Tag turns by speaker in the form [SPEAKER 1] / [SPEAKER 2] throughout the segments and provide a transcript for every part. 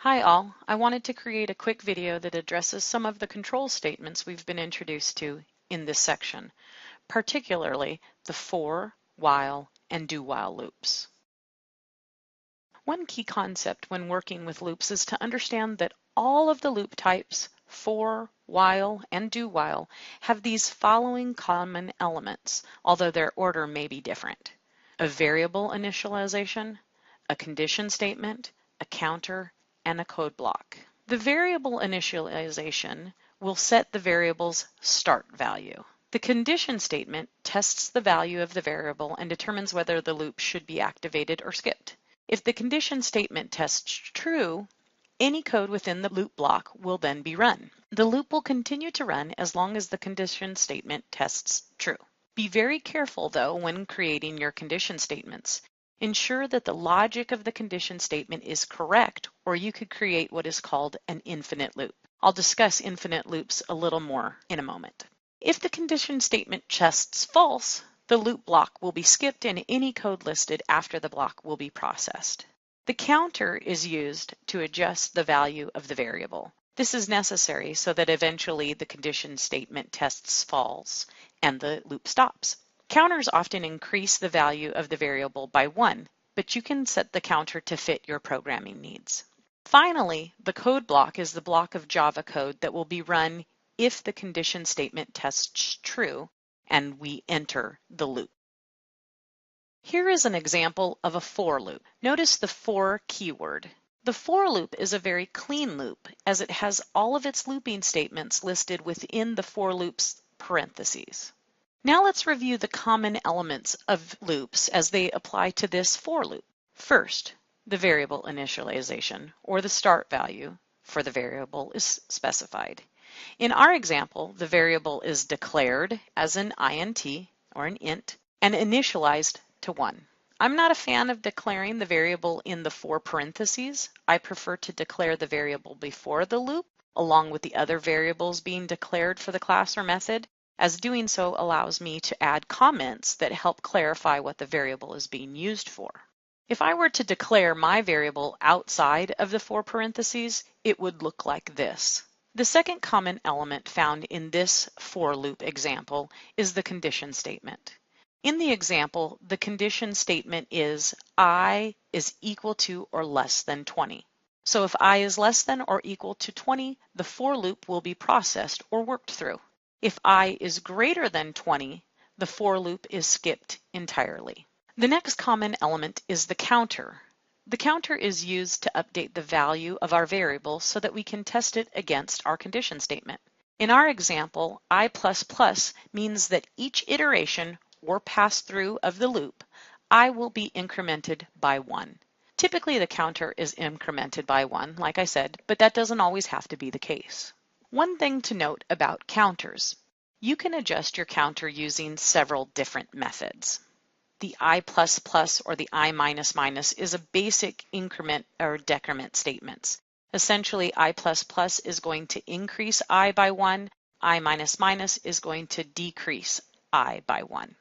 [SPEAKER 1] Hi all, I wanted to create a quick video that addresses some of the control statements we've been introduced to in this section, particularly the for, while, and do-while loops. One key concept when working with loops is to understand that all of the loop types, for, while, and do-while, have these following common elements, although their order may be different: a variable initialization, a condition statement, a counter, and a code block. The variable initialization will set the variable's start value. The condition statement tests the value of the variable and determines whether the loop should be activated or skipped. If the condition statement tests true, any code within the loop block will then be run. The loop will continue to run as long as the condition statement tests true. Be very careful, though, when creating your condition statements. Ensure that the logic of the condition statement is correct, or you could create what is called an infinite loop. I'll discuss infinite loops a little more in a moment. If the condition statement tests false, the loop block will be skipped and any code listed after the block will be processed. The counter is used to adjust the value of the variable. This is necessary so that eventually the condition statement tests false and the loop stops. Counters often increase the value of the variable by 1, but you can set the counter to fit your programming needs. Finally, the code block is the block of Java code that will be run if the condition statement tests true and we enter the loop. Here is an example of a for loop. Notice the for keyword. The for loop is a very clean loop as it has all of its looping statements listed within the for loop's parentheses. Now let's review the common elements of loops as they apply to this for loop. First, the variable initialization, or the start value for the variable, is specified. In our example, the variable is declared as an int or an int and initialized to 1. I'm not a fan of declaring the variable in the for parentheses. I prefer to declare the variable before the loop, along with the other variables being declared for the class or method, as doing so allows me to add comments that help clarify what the variable is being used for. If I were to declare my variable outside of the for parentheses, it would look like this. The second common element found in this for loop example is the condition statement. In the example, the condition statement is I is equal to or less than 20. So if I is less than or equal to 20, the for loop will be processed or worked through. If I is greater than 20, the for loop is skipped entirely. The next common element is the counter. The counter is used to update the value of our variable so that we can test it against our condition statement. In our example, I++ means that each iteration or pass-through of the loop, I will be incremented by 1. Typically, the counter is incremented by 1, like I said, but that doesn't always have to be the case. One thing to note about counters: you can adjust your counter using several different methods. The I++ or the I-, is a basic increment or decrement statements. Essentially, I++ is going to increase I by 1, I-, is going to decrease I by 1.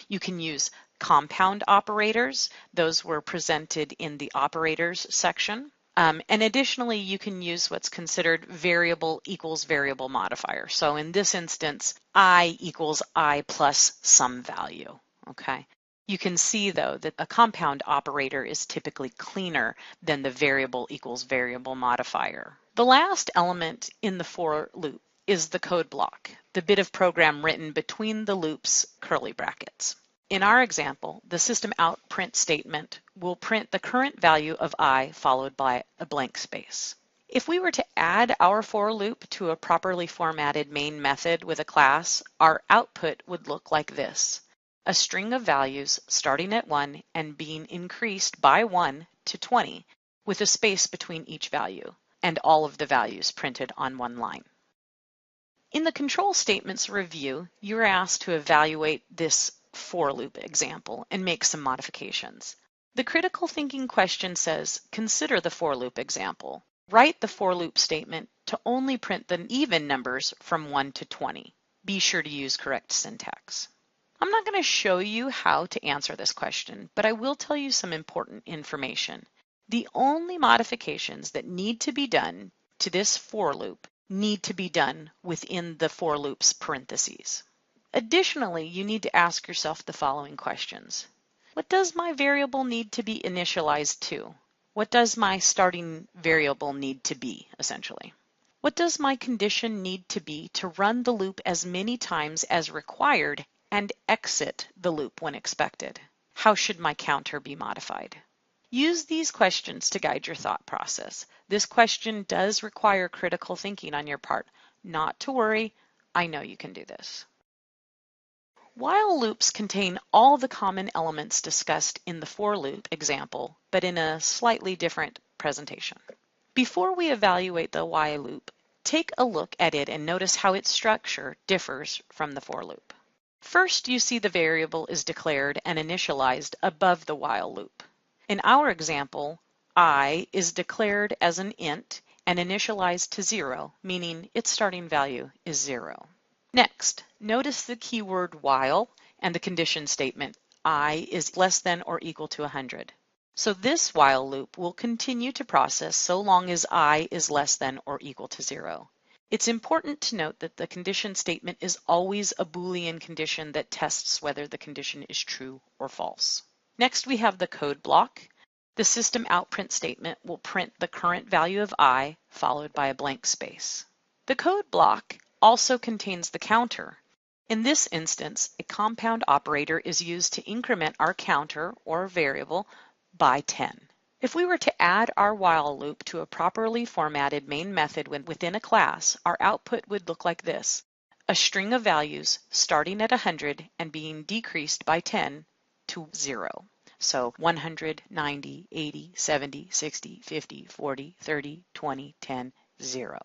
[SPEAKER 1] You can use compound operators. Those were presented in the operators section. And additionally, you can use what's considered variable equals variable modifier. So in this instance, I equals I plus some value, okay? You can see, though, that a compound operator is typically cleaner than the variable equals variable modifier. The last element in the for loop is the code block, the bit of program written between the loop's curly brackets. In our example, the system out print statement will print the current value of I followed by a blank space. If we were to add our for loop to a properly formatted main method with a class, our output would look like this: a string of values starting at 1 and being increased by 1 to 20 with a space between each value, and all of the values printed on one line. In the control statements review, you are asked to evaluate this for loop example and make some modifications. The critical thinking question says, consider the for loop example. Write the for loop statement to only print the even numbers from 1 to 20. Be sure to use correct syntax. I'm not going to show you how to answer this question, but I will tell you some important information. The only modifications that need to be done to this for loop need to be done within the for loop's parentheses. Additionally, you need to ask yourself the following questions. What does my variable need to be initialized to? What does my starting variable need to be, essentially? What does my condition need to be to run the loop as many times as required and exit the loop when expected? How should my counter be modified? Use these questions to guide your thought process. This question does require critical thinking on your part. Not to worry, I know you can do this. While loops contain all the common elements discussed in the for loop example, but in a slightly different presentation. Before we evaluate the while loop, take a look at it and notice how its structure differs from the for loop. First, you see the variable is declared and initialized above the while loop. In our example, I is declared as an int and initialized to 0, meaning its starting value is 0. Next, notice the keyword while and the condition statement I is less than or equal to 100. So this while loop will continue to process so long as I is less than or equal to 0. It's important to note that the condition statement is always a Boolean condition that tests whether the condition is true or false. Next, we have the code block. The system out print statement will print the current value of I followed by a blank space. The code block also contains the counter. In this instance, a compound operator is used to increment our counter or variable by 10. If we were to add our while loop to a properly formatted main method within a class, our output would look like this: a string of values starting at 100 and being decreased by 10 to 0. So 100, 90, 80, 70, 60, 50, 40, 30, 20, 10, 0,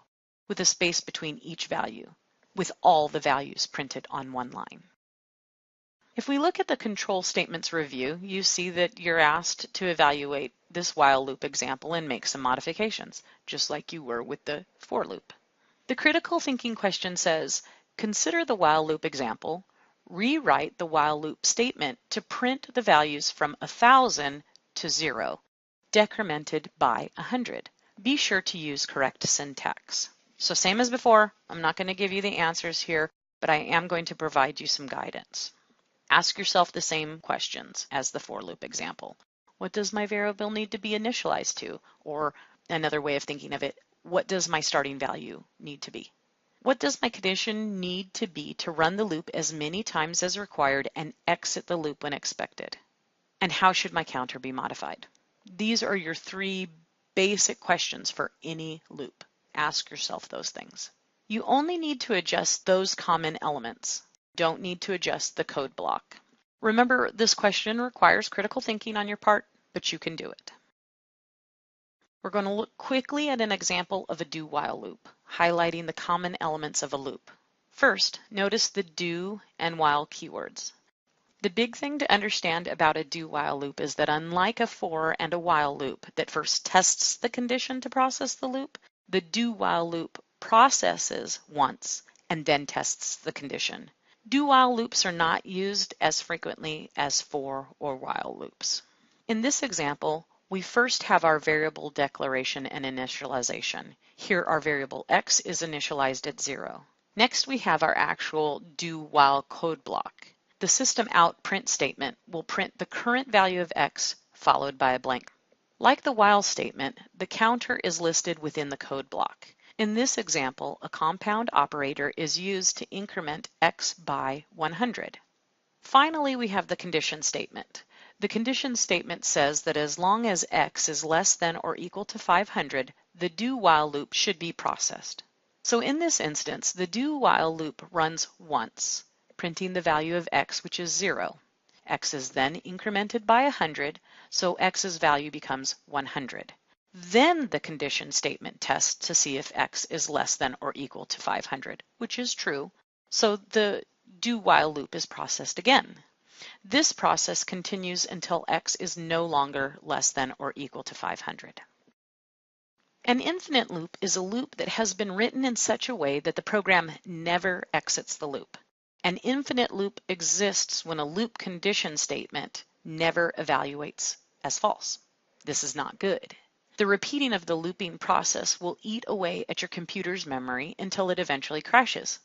[SPEAKER 1] with a space between each value, with all the values printed on one line. If we look at the control statements review, you see that you're asked to evaluate this while loop example and make some modifications, just like you were with the for loop. The critical thinking question says, consider the while loop example, rewrite the while loop statement to print the values from 1,000 to 0, decremented by 100. Be sure to use correct syntax. So same as before, I'm not going to give you the answers here, but I am going to provide you some guidance. Ask yourself the same questions as the for loop example. What does my variable need to be initialized to? Or another way of thinking of it, what does my starting value need to be? What does my condition need to be to run the loop as many times as required and exit the loop when expected? And how should my counter be modified? These are your 3 basic questions for any loop. Ask yourself those things. You only need to adjust those common elements. Don't need to adjust the code block. Remember, this question requires critical thinking on your part, but you can do it. We're going to look quickly at an example of a do-while loop, highlighting the common elements of a loop. First, notice the do and while keywords. The big thing to understand about a do-while loop is that unlike a for and a while loop that first tests the condition to process the loop, the do-while loop processes once and then tests the condition. Do-while loops are not used as frequently as for or while loops. In this example, we first have our variable declaration and initialization. Here our variable x is initialized at 0. Next we have our actual do-while code block. The system out print statement will print the current value of x followed by a blank. Like the while statement, the counter is listed within the code block. In this example, a compound operator is used to increment x by 100. Finally, we have the condition statement. The condition statement says that as long as x is less than or equal to 500, the do-while loop should be processed. So in this instance, the do-while loop runs once, printing the value of x, which is 0. X is then incremented by 100, so x's value becomes 100. Then the condition statement tests to see if x is less than or equal to 500, which is true. So the do-while loop is processed again. This process continues until x is no longer less than or equal to 500. An infinite loop is a loop that has been written in such a way that the program never exits the loop. An infinite loop exists when a loop condition statement never evaluates as false. This is not good. The repeating of the looping process will eat away at your computer's memory until it eventually crashes.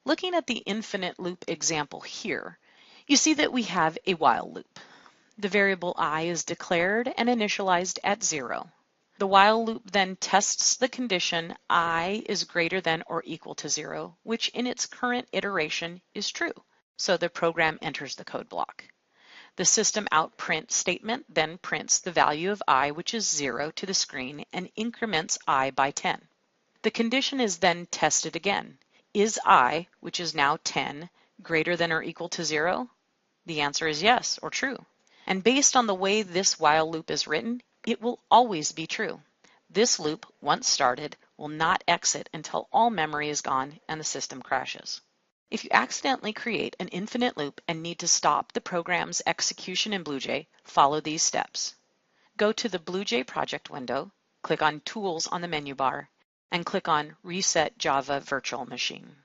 [SPEAKER 1] Looking at the infinite loop example here, you see that we have a while loop. The variable I is declared and initialized at 0. The while loop then tests the condition I is greater than or equal to 0, which in its current iteration is true. So the program enters the code block. The system out print statement then prints the value of I, which is 0, to the screen and increments I by 10. The condition is then tested again. Is I, which is now 10, greater than or equal to 0? The answer is yes, or true. And based on the way this while loop is written, it will always be true. This loop, once started, will not exit until all memory is gone and the system crashes. If you accidentally create an infinite loop and need to stop the program's execution in BlueJ, follow these steps. Go to the BlueJ project window, click on Tools on the menu bar, and click on Reset Java Virtual Machine.